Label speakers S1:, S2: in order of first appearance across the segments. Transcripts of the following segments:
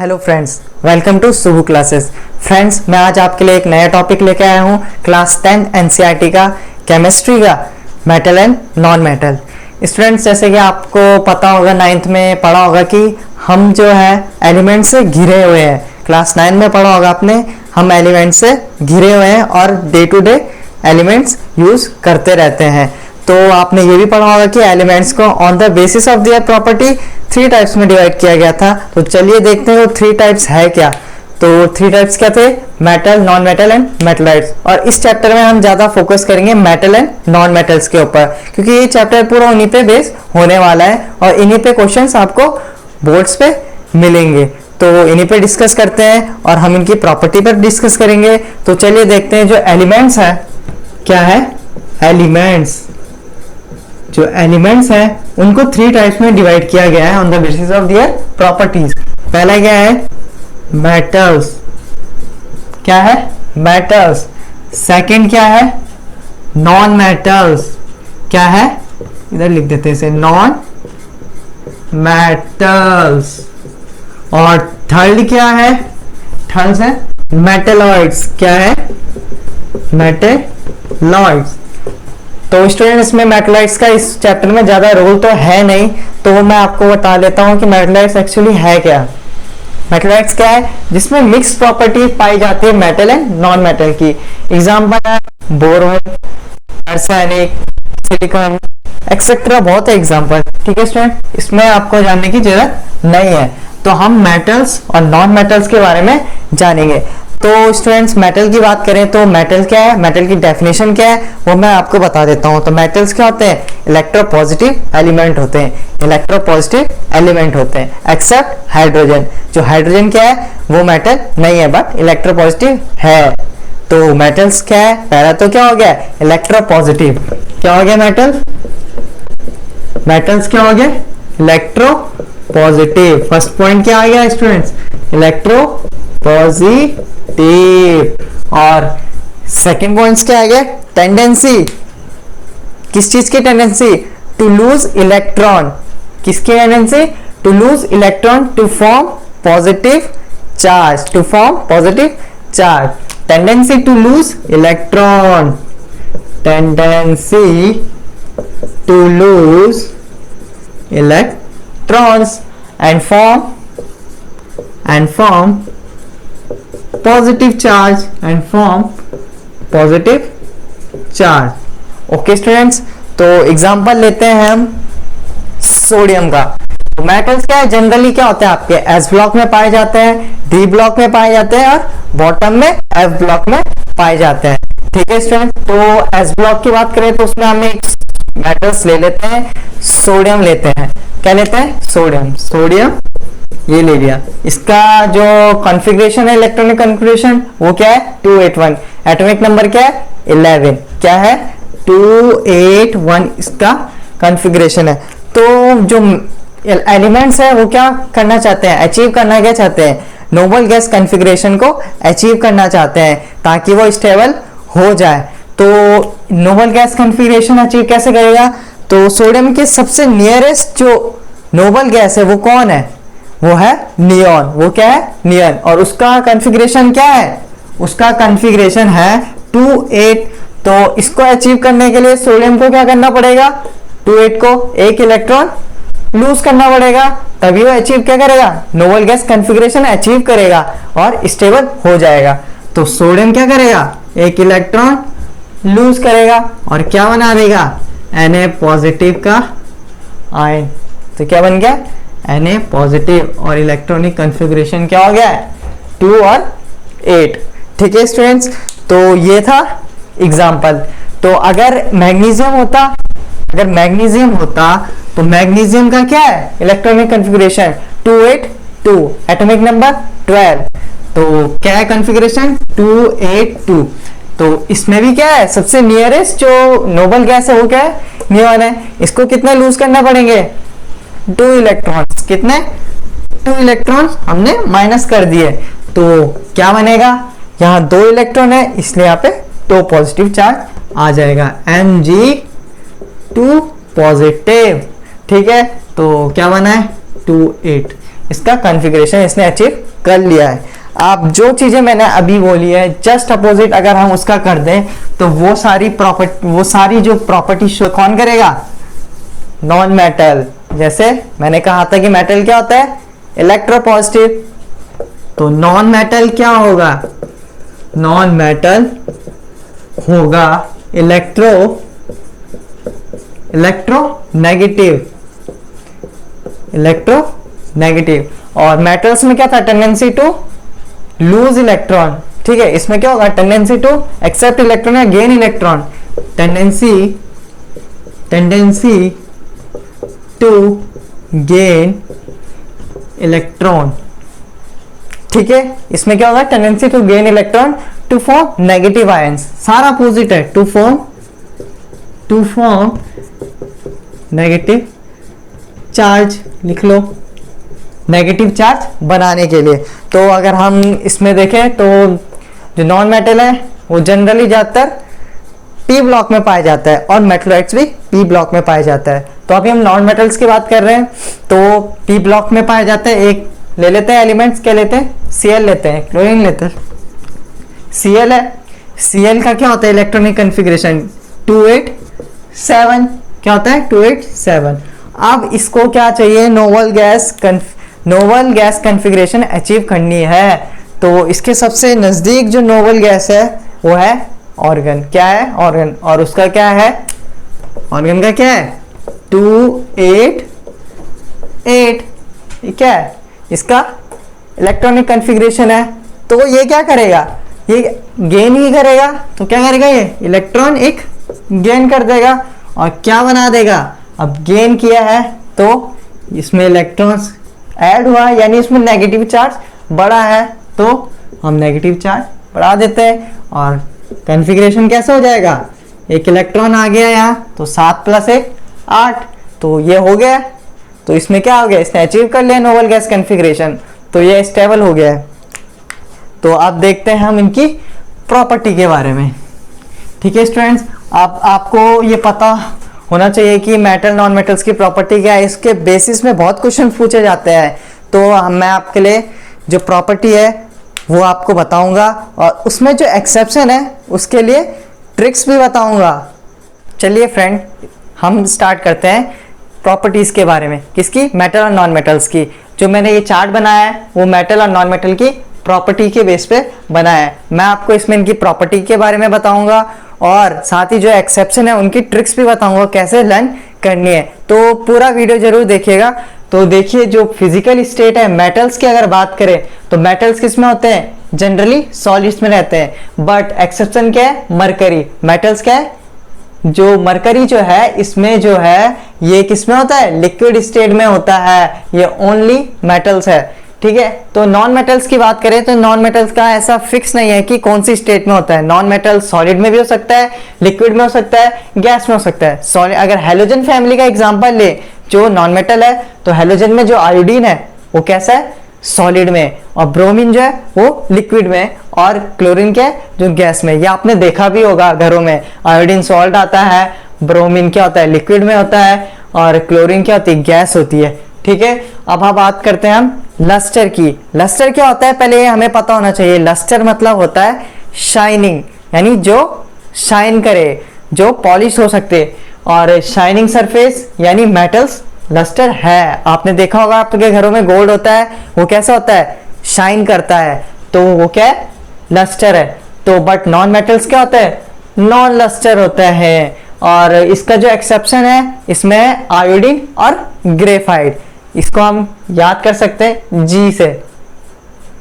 S1: Hello friends, welcome to सुबह classes. Friends, मैं आज आपके लिए एक नया टॉपिक लेके आया हूँ क्लास 10 एनसीईआरटी का केमिस्ट्री का metal and non metal. Students, जैसे कि आपको पता होगा, 9th में पढ़ा होगा कि हम जो है एलिमेंट से घिरे हुए हैं। क्लास 9 में पढ़ा होगा आपने, हम एलिमेंट से घिरे हुए हैं और day to day elements use करते रहते हैं। तो आपने ये भी पढ़ा होगा कि एलिमेंट्स को on the basis of their property 3 types में डिवाइड किया गया था। तो चलिए देखते हैं वो 3 टाइप्स है क्या। तो 3 टाइप्स क्या थे? Metal, non metal and मेटलाइट्स। और इस चैप्टर में हम ज्यादा फोकस करेंगे मेटल एंड नॉन मेटल्स के ऊपर, क्योंकि ये चैप्टर पूरा उन्हीं पे बेस होने वाला है और इन्हीं पे क्वेश्चंस आपको बोर्ड्स पे मिलेंगे। तो इन्हीं पे डिस्कस करते हैं और हम इनकी प्रॉपर्टी पर डिस्कस करेंगे। तो चलिए देखते हैं जो एलिमेंट्स है क्या है। एलिमेंट्स, जो एलिमेंट्स हैं उनको 3 टाइप्स में डिवाइड किया गया है on the basis of their properties. पहला क्या है? मेटल्स। क्या है? मेटल्स। सेकंड क्या है? Non metals. क्या है? इधर लिख देते हैं इसे, नॉन मेटल्स। और थर्ड क्या है? थर्ड है मेटलॉइड्स। क्या है? मेटलॉइड्स। तो स्टूडेंट, इसमें मेटलाइट्स का इस चैप्टर में ज्यादा रोल तो है नहीं, तो मैं आपको बता देता हूँ कि मेटलाइट्स एक्चुअली है क्या। मेटलाइट्स क्या है? जिसमें मिक्स प्रॉपर्टी पाई जाती है मेटल एंड नॉन मेटल की। एग्जांपल है बोरोन, आर्सेनिक, सिलिकॉन एक्सेट्रा, बहुत है एग्जांपल। ठीक है स्टूडेंट, इसमें आपको जानने की जरूरत नहीं है। तो हम मेटल्स और नॉन मेटल्स के बारे में जानेंगे। तो स्टूडेंट्स, मेटल की बात करें तो मेटल क्या है, मेटल की डेफिनेशन क्या है, वो मैं आपको बता देता हूं। तो मेटल्स क्या होते हैं? इलेक्ट्रोपॉजिटिव एलिमेंट होते हैं। इलेक्ट्रोपॉजिटिव एलिमेंट होते हैं एक्सेप्ट हाइड्रोजन। जो हाइड्रोजन क्या है, वो मेटल नहीं है बट इलेक्ट्रोपॉजिटिव है। तो मेटल्स क्या है? पहला तो क्या हो गया? इलेक्ट्रोपॉजिटिव। क्या हो गया मेटल? मेटल्स क्या हो गया? इलेक्ट्रोपॉजिटिव। फर्स्ट पॉइंट क्या आ गया स्टूडेंट्स? इलेक्ट्रोपॉजिटिव। और सेकेंड पॉइंट क्या आ गया? टेंडेंसी। किस चीज की टेंडेंसी? To lose electron. किसकी tendency? To lose electron to form positive charge. To form positive charge. Tendency to lose electron. Tendency to lose electrons and form positive charge and form positive charge। Okay students, तो example लेते हैं हम sodium का। तो metals क्या है? Generally क्या होते हैं आपके? एस ब्लॉक में पाए जाते हैं, डी ब्लॉक में पाए जाते हैं और बॉटम में एफ ब्लॉक में पाए जाते हैं। ठीक है स्टूडेंट, तो एस ब्लॉक की बात करें तो उसमें हम एक मेटल्स ले लेते हैं, सोडियम लेते हैं। क्या लेते हैं? सोडियम। सोडियम ये ले लिया। इसका जो कॉन्फ़िगरेशन है, इलेक्ट्रॉनिक कॉन्फ़िगरेशन, वो क्या है? 281। एटॉमिक नंबर क्या है? 11। क्या है? 281 इसका कॉन्फ़िगरेशन है। तो जो एलिमेंट्स है वो क्या करना चाहते हैं? अचीव करना क्या चाहते हैं? नोबल गैस कॉन्फ़िगरेशन को अचीव करना चाहते हैं ताकि वो स्टेबल हो जाए। तो नोबल गैस कॉन्फ़िगरेशन अचीव कैसे करेगा? तो सोडियम के सबसे नियरेस्ट जो नोबल गैस है वो कौन है? वो है नियॉन। वो क्या है? नियॉन। और उसका कॉन्फ़िगरेशन क्या है? उसका कॉन्फ़िगरेशन है 28। तो इसको अचीव करने के लिए सोडियम को क्या करना पड़ेगा? 28 को एक इलेक्ट्रॉन लूज करना पड़ेगा, तभी वो अचीव क्या करेगा? नोबल गैस कॉन्फ़िगरेशन अचीव करेगा और स्टेबल हो जाएगा। तो सोडियम क्या करेगा? एक इलेक्ट्रॉन लूज करेगा और क्या बना देगा? Na पॉजिटिव का आयन। तो क्या बन गया? Na positive. और इलेक्ट्रॉनिक कॉन्फ़िगरेशन क्या हो गया? 2 और 8। ठीक है स्टूडेंट्स, तो ये था एग्जाम्पल। तो अगर मैग्नीशियम होता तो मैग्नीशियम का क्या है? Electronic configuration 282, atomic number 12। तो क्या है कॉन्फ़िगरेशन? 282। तो इसमें भी क्या है? सबसे नियरेस्ट जो नोबल गैस है वो क्या है? नियॉन है। इसको कितने लूज करना पड़ेंगे? 2 इलेक्ट्रॉन्स। कितने? 2 इलेक्ट्रॉन्स हमने माइनस कर दिए। तो क्या बनेगा? यहाँ 2 इलेक्ट्रॉन है इसलिए यहाँ पे 2 पॉजिटिव चार्ज आ जाएगा, Mg2 पॉजिटिव। ठीक है, तो क्या बना है? 28। इसका कॉन्फ़िगरेशन इसने अचीव कर लिया है। आप जो चीजें मैंने अभी बोली है जस्ट अपोजिट अगर हम उसका कर दें तो वो सारी जो प्रॉपर्टी शो कौन करेगा? Non metal. जैसे मैंने कहा था कि मेटल क्या होता है? इलेक्ट्रोपॉजिटिव। तो नॉन मेटल क्या होगा? नॉन मेटल होगा इलेक्ट्रोनेगेटिव। और मेटल्स में क्या था? Tendency to lose electron. ठीक है, इसमें क्या होगा? टेंडेंसी टू एक्सेप्ट इलेक्ट्रॉन या gain electron. Tendency to gain electron. ठीक है, इसमें क्या होगा? Tendency to gain electron to form negative ions. सारा अपोजिट है, टू फॉर्म नेगेटिव चार्ज। लिख लो, नेगेटिव चार्ज बनाने के लिए। तो अगर हम इसमें देखें तो जो नॉन मेटल है वो जनरली ज्यादातर पी ब्लॉक में पाया जाता है और मेटलॉइड्स भी पी ब्लॉक में पाया जाता है। तो अभी हम नॉन मेटल्स की बात कर रहे हैं तो पी ब्लॉक में पाया जाता है। एक ले लेते हैं एलिमेंट्स, क्या लेते हैं? Cl लेते हैं, क्लोरीन लेते हैं। Cl है, Cl का क्या होता है? Electronic configuration 287। क्या होता है? 287। अब इसको क्या चाहिए? नोवल गैस कन्फिग्रेशन अचीव करनी है। तो इसके सबसे नजदीक जो नोवल गैस है वो है ऑर्गन। क्या है? ऑर्गन। और उसका क्या है? ऑर्गन का क्या है? 288। क्या है? इसका इलेक्ट्रॉनिक कन्फिग्रेशन है। तो ये क्या करेगा? ये गेन ही करेगा। तो क्या करेगा? ये इलेक्ट्रॉन एक गेन कर देगा और क्या बना देगा? अब गेन किया है तो इसमें इलेक्ट्रॉन्स ऐड हुआ, यानी इसमें नेगेटिव चार्ज बढ़ा है तो हम नेगेटिव चार्ज बढ़ा देते हैं और कन्फिग्रेशन कैसे हो जाएगा? एक इलेक्ट्रॉन आ गया यहाँ तो 7 + 1 8। तो ये हो गया। तो इसमें क्या हो गया? इसने अचीव कर लिया नोवल गैस कन्फिग्रेशन। तो ये स्टेबल हो गया है। तो अब देखते हैं हम इनकी प्रॉपर्टी के बारे में। ठीक है स्टूडेंट्स, आपको ये पता होना चाहिए कि मेटल नॉन मेटल्स की प्रॉपर्टी क्या है। इसके बेसिस में बहुत क्वेश्चन पूछे जाते हैं। तो मैं आपके लिए जो प्रॉपर्टी है वो आपको बताऊंगा और उसमें जो एक्सेप्शन है उसके लिए ट्रिक्स भी बताऊंगा। चलिए फ्रेंड, हम स्टार्ट करते हैं प्रॉपर्टीज के बारे में। किसकी? मेटल और नॉन मेटल्स की। जो मैंने ये चार्ट बनाया है वो मेटल और नॉन मेटल की प्रॉपर्टी के बेस पे बनाया है। मैं आपको इसमें इनकी प्रॉपर्टी के बारे में बताऊंगा और साथ ही जो एक्सेप्शन है उनकी ट्रिक्स भी बताऊंगा कैसे लर्न करनी है। तो पूरा वीडियो जरूर देखिएगा। तो देखिए, जो फिजिकल स्टेट है मेटल्स की अगर बात करें तो मेटल्स किस में होते हैं? जनरली सॉलिड्स में रहते हैं। बट एक्सेप्शन क्या है? मरकरी। मेटल्स क्या है? जो मरकरी जो है इसमें जो है ये किस में होता है? लिक्विड स्टेट में होता है। ये ओनली मेटल्स है। ठीक है, तो नॉन मेटल्स की बात करें तो नॉन मेटल्स का ऐसा फिक्स नहीं है कि कौन सी स्टेट में होता है। नॉन मेटल सॉलिड में भी हो सकता है, लिक्विड में हो सकता है, गैस में हो सकता है। सॉलिड अगर हेलोजन फैमिली का एग्जांपल ले जो नॉन मेटल है तो हेलोजन में जो आयोडीन है वो कैसा है? सॉलिड में। और ब्रोमीन जो है वो लिक्विड में और क्लोरीन क्या है? जो गैस में। ये आपने देखा भी होगा घरों में, आयोडीन सॉल्ट आता है, ब्रोमीन क्या होता है? लिक्विड में होता है और क्लोरीन क्या होती है? गैस होती है। ठीक है, अब हम बात करते हैं हम लस्टर की। लस्टर क्या होता है पहले हमें पता होना चाहिए। लस्टर मतलब होता है शाइनिंग, यानी जो शाइन करे, जो पॉलिश हो सकते। और शाइनिंग सरफेस यानी मेटल्स लस्टर है। आपने देखा होगा आपके घरों में गोल्ड होता है, वो कैसा होता है? शाइन करता है। तो वो क्या है? लस्टर है। तो बट नॉन मेटल्स क्या होता है? नॉन लस्टर होता है। और इसका जो एक्सेप्शन है इसमें आयोडीन और ग्रेफाइट। इसको हम याद कर सकते हैं जी से,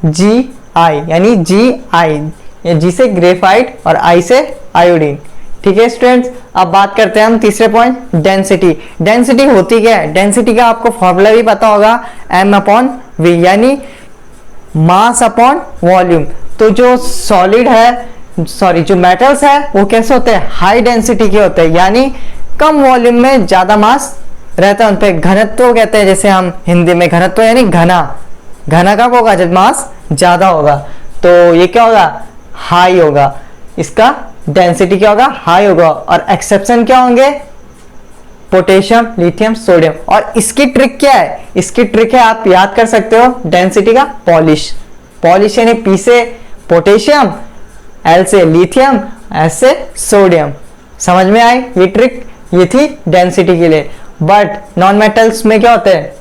S1: जी आई, यानी जी आई, जी से ग्रेफाइट और आई से आयोडीन। ठीक है स्टूडेंट्स, अब बात करते हैं हम तीसरे पॉइंट, डेंसिटी। डेंसिटी होती क्या है? डेंसिटी का आपको फॉर्मूला भी पता होगा, m/v, यानी मास अपॉन वॉल्यूम। तो जो सॉलिड है, सॉरी जो मेटल्स है वो कैसे होते हैं? हाई डेंसिटी के होते हैं, यानी कम वॉल्यूम में ज्यादा मास रहता है। उन पे घनत्व कहते हैं, जैसे हम हिंदी में घनत्व यानी घना। घना कब होगा? जब मास ज्यादा होगा। तो ये क्या होगा? हाई होगा। इसका डेंसिटी क्या होगा? हाई होगा। और एक्सेप्शन क्या होंगे? Potassium, lithium, sodium. और इसकी ट्रिक क्या है? इसकी ट्रिक है, आप याद कर सकते हो, डेंसिटी का पॉलिश। पॉलिश यानी पी से पोटेशियम, एल से लिथियम, एस से सोडियम। समझ में आई ये ट्रिक? ये थी डेंसिटी के लिए। बट नॉन मेटल्स में क्या होते हैं?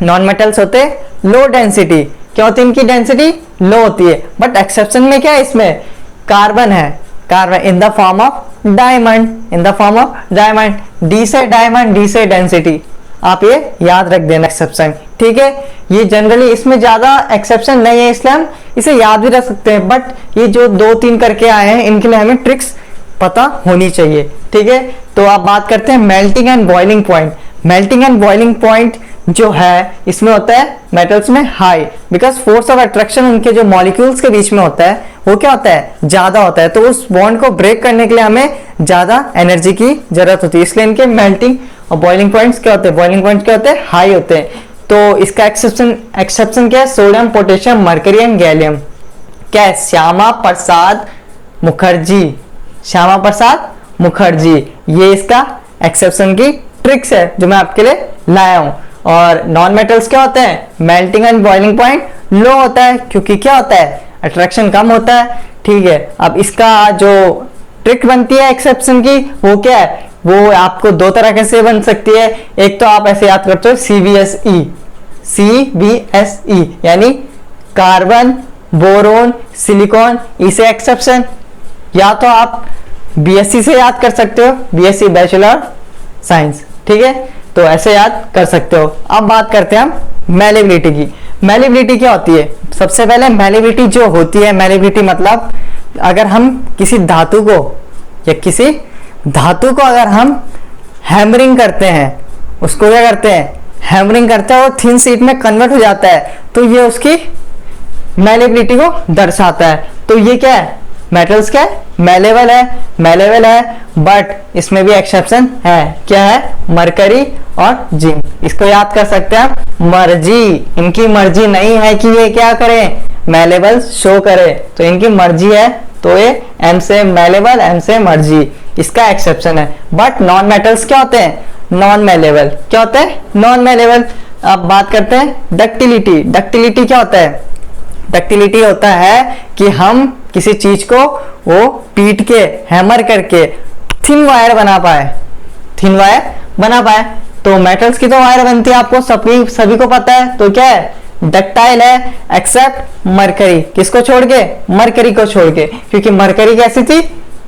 S1: नॉन मेटल्स होते हैं लो डेंसिटी। क्या होती है इनकी डेंसिटी? लो होती है। बट एक्सेप्शन में क्या है? इसमें कार्बन है, carbon in the form of diamond, in the form of diamond. D से डायमंड, डी से डेंसिटी, आप ये याद रख देना एक्सेप्शन, ठीक है। ये जनरली इसमें ज्यादा एक्सेप्शन नहीं है इसलिए हम इसे याद भी रख सकते हैं, बट ये जो 2-3 करके आए हैं इनके लिए हमें ट्रिक्स पता होनी चाहिए, ठीक है। तो आप बात करते हैं melting and boiling point. Melting and boiling point जो है इसमें होता है मेटल्स में high, because force of attraction उनके जो मॉलिक्यूल्स के बीच में होता है वो क्या होता है? ज्यादा होता है। तो उस बॉन्ड को ब्रेक करने के लिए हमें ज्यादा एनर्जी की जरूरत होती है, इसलिए इनके मेल्टिंग और बॉइलिंग पॉइंट्स क्या होते हैं? बॉइलिंग पॉइंट्स क्या होते हैं? हाई होते हैं। तो इसका एक्सेप्शन क्या है? Sodium, potassium, mercury and gallium. क्या है? श्यामा प्रसाद मुखर्जी, श्यामा प्रसाद मुखर्जी, ये इसका एक्सेप्शन की ट्रिक्स है जो मैं आपके लिए लाया हूं। और नॉन मेटल्स क्या होते हैं? मेल्टिंग एंड बॉइलिंग पॉइंट लो होता है, क्योंकि क्या होता है? अट्रैक्शन कम होता है, ठीक है। अब इसका जो ट्रिक बनती है एक्सेप्शन की वो क्या है? वो आपको 2 तरह कैसे बन सकती है। एक तो आप ऐसे याद करते हो CBSE, CBSE यानी कार्बन, बोरोन, सिलिकॉन, इसे एक्सेप्शन। या तो आप BSc से याद कर सकते हो, BSc बैचलर साइंस, ठीक है। तो ऐसे याद कर सकते हो। अब बात करते हैं हम मैलिबिलिटी की। मैलिबिलिटी क्या होती है? सबसे पहले मैलिबिलिटी जो होती है, मैलिबिलिटी मतलब अगर हम किसी धातु को या किसी धातु को अगर हम हैमरिंग करते हैं, उसको क्या करते हैं? हैमरिंग करते हैं और थिन शीट में कन्वर्ट हो जाता है, तो ये उसकी मैलिबिलिटी को दर्शाता है। तो ये क्या है? मेटल्स क्या है? मेलेबल है, मेलेबल है। बट इसमें भी एक्सेप्शन है। क्या है? मरकरी और जिंक। इसको याद कर सकते हैं मर्जी, इनकी मर्जी नहीं है कि ये क्या करें? मेलेबल शो करे, तो इनकी मर्जी है, तो ये एम से मेलेबल, एम से मर्जी, इसका एक्सेप्शन है। बट नॉन मेटल्स क्या होते हैं? Non malleable. क्या होते हैं? Non malleable. अब बात करते हैं डक्टिलिटी। डक्टिलिटी क्या होता है? डक्टिलिटी होता है कि हम किसी चीज को वो पीट के, हैमर करके थिन वायर बना पाए, थिन वायर बना पाए। तो मेटल्स की तो वायर बनती है, आपको सभी को पता है। तो क्या है? डक्टाइल है, एक्सेप्ट मरकरी। किसको छोड़ के? मरकरी को छोड़ के, क्योंकि मरकरी कैसी थी?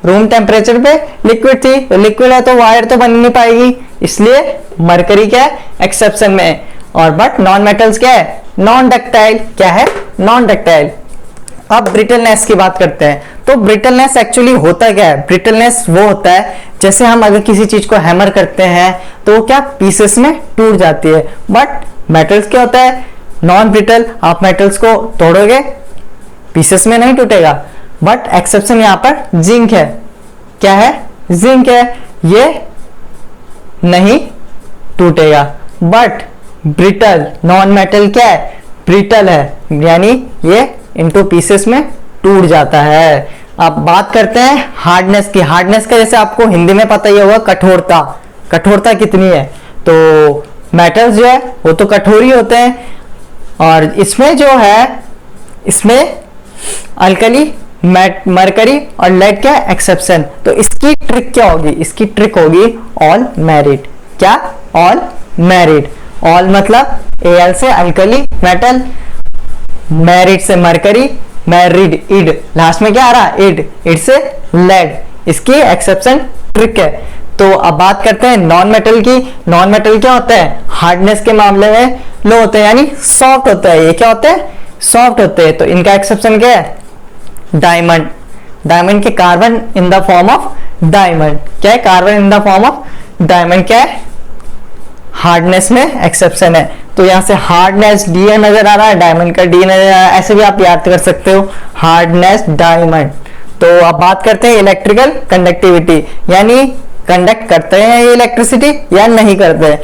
S1: रूम टेम्परेचर पे लिक्विड थी, तो लिक्विड है तो वायर तो बन नहीं पाएगी, इसलिए मरकरी क्या है? एक्सेप्शन में। और बट नॉन मेटल्स क्या है? Non ductile. क्या है? Non ductile. अब ब्रिटलनेस की बात करते हैं। तो ब्रिटलनेस एक्चुअली होता क्या है? ब्रिटलनेस वो होता है जैसे हम अगर किसी चीज को हैमर करते हैं तो वो क्या पीसेस में टूट जाती है। बट मेटल्स क्या होता है? Non brittle. आप मेटल्स को तोड़ोगे, पीसेस में नहीं टूटेगा। बट एक्सेप्शन यहां पर जिंक है। क्या है? जिंक है, ये नहीं टूटेगा। बट ब्रिटल, नॉन मेटल क्या है? ब्रिटल है, यानी ये इनटू पीसेस में टूट जाता है। अब बात करते हैं हार्डनेस की। हार्डनेस का जैसे आपको हिंदी में पता ही होगा, कठोरता। कठोरता कितनी है? तो मेटल्स जो है वो तो कठोर ही होते हैं, और इसमें जो है, इसमें अल्कली, मरकरी और लेड क्या एक्सेप्शन। तो इसकी ट्रिक क्या होगी? इसकी ट्रिक होगी ऑल मैरिड। क्या? All married. ऑल मतलब Al से अल्कली मेटल, मैरिड से मरकरी, मैरिड इड, लास्ट में क्या आ रहा है? इड, इड से लेड। इसकी एक्सेप्शन ट्रिक है। तो अब बात करते हैं नॉन मेटल की। नॉन मेटल क्या होता है? हार्डनेस के मामले में लो होते हैं, यानी सॉफ्ट होता है। ये क्या होते हैं? सॉफ्ट होते हैं। तो इनका एक्सेप्शन क्या है? डायमंड। डायमंड के carbon in the form of diamond. क्या है? Carbon in the form of diamond. क्या है? हार्डनेस में एक्सेप्शन है। तो यहां से हार्डनेस डी नजर आ रहा है, डायमंड का डी नजर आ रहा है, ऐसे भी आप याद कर सकते हो, हार्डनेस डायमंड। तो अब बात करते हैं इलेक्ट्रिकल कंडक्टिविटी, यानी कंडक्ट करते हैं ये इलेक्ट्रिसिटी या नहीं करते।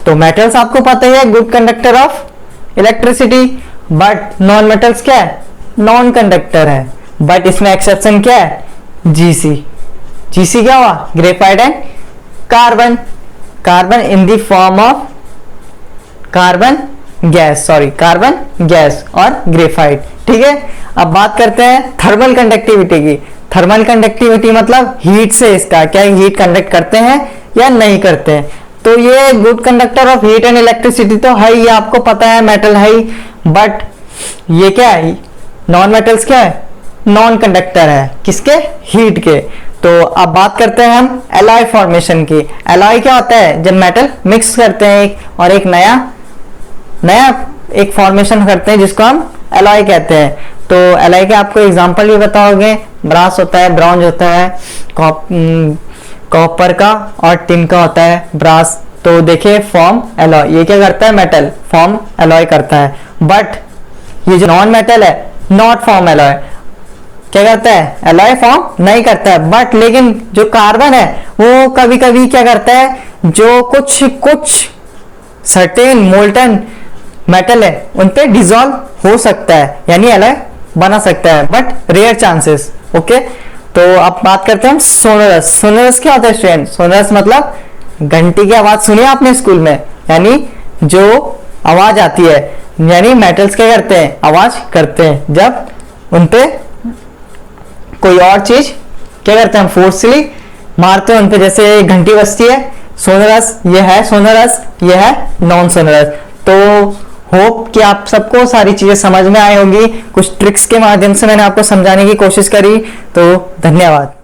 S1: तो मेटल्स आपको पता ही है, good conductor of electricity. But non metals क्या है? नॉन कंडक्टर है। बट इसमें एक्सेप्शन क्या है? जीसी। जीसी क्या हुआ? Graphite and carbon. Carbon in the form of carbon gas, sorry carbon gas और ग्रेफाइट। ठीक है, अब बात करते हैं थर्मल कंडक्टिविटी की। थर्मल कंडक्टिविटी मतलब हीट से इसका क्या हीट कंडक्ट करते हैं या नहीं करते हैं। तो ये good conductor of heat and electricity तो है ही, आपको पता है मेटल है ही, बट ये क्या है, नॉन मेटल्स क्या है, नॉन कंडक्टर है, किसके, हीट के। तो अब बात करते हैं हम एलॉय फॉर्मेशन की। एलॉय क्या होता है, जब मेटल मिक्स करते हैं एक और एक नया एक फॉर्मेशन करते हैं जिसको हम एलॉय कहते हैं। तो एलॉय के आपको एग्जांपल भी बताओगे, ब्रास होता है, ब्रॉन्ज होता है, कॉपर का और टिन का होता है ब्रास। तो देखिए फॉर्म एलॉय, ये क्या करता है, मेटल फॉर्म एलॉय करता है। बट ये जो नॉन मेटल है, नॉट फॉर्म एलॉय, क्या करता है, एलॉय फॉर्म नहीं करता है। बट लेकिन जो कार्बन है वो कभी कभी क्या करता है, जो कुछ सर्टेन मोल्टन मेटल है उन पे डिसॉल्व हो सकता है, यानी एलॉय बना सकता है, बट रेयर चांसेस। ओके, तो अब बात करते हैं हम सोनोरस। सोनोरस क्या होता है स्टूडेंट, सोनोरस मतलब घंटी की आवाज सुनी आपने स्कूल में, यानी जो आवाज आती है, यानी मेटल्स क्या करते हैं, आवाज करते हैं जब उनपे कोई और चीज क्या करते हैं, हम फोर्सली मारते हैं उनपे, जैसे घंटी बजती है। सोनोरस ये है, सोनोरस ये है नॉन सोनोरस। तो होप कि आप सबको सारी चीजें समझ में आई होंगी, कुछ ट्रिक्स के माध्यम से मैंने आपको समझाने की कोशिश करी। तो धन्यवाद।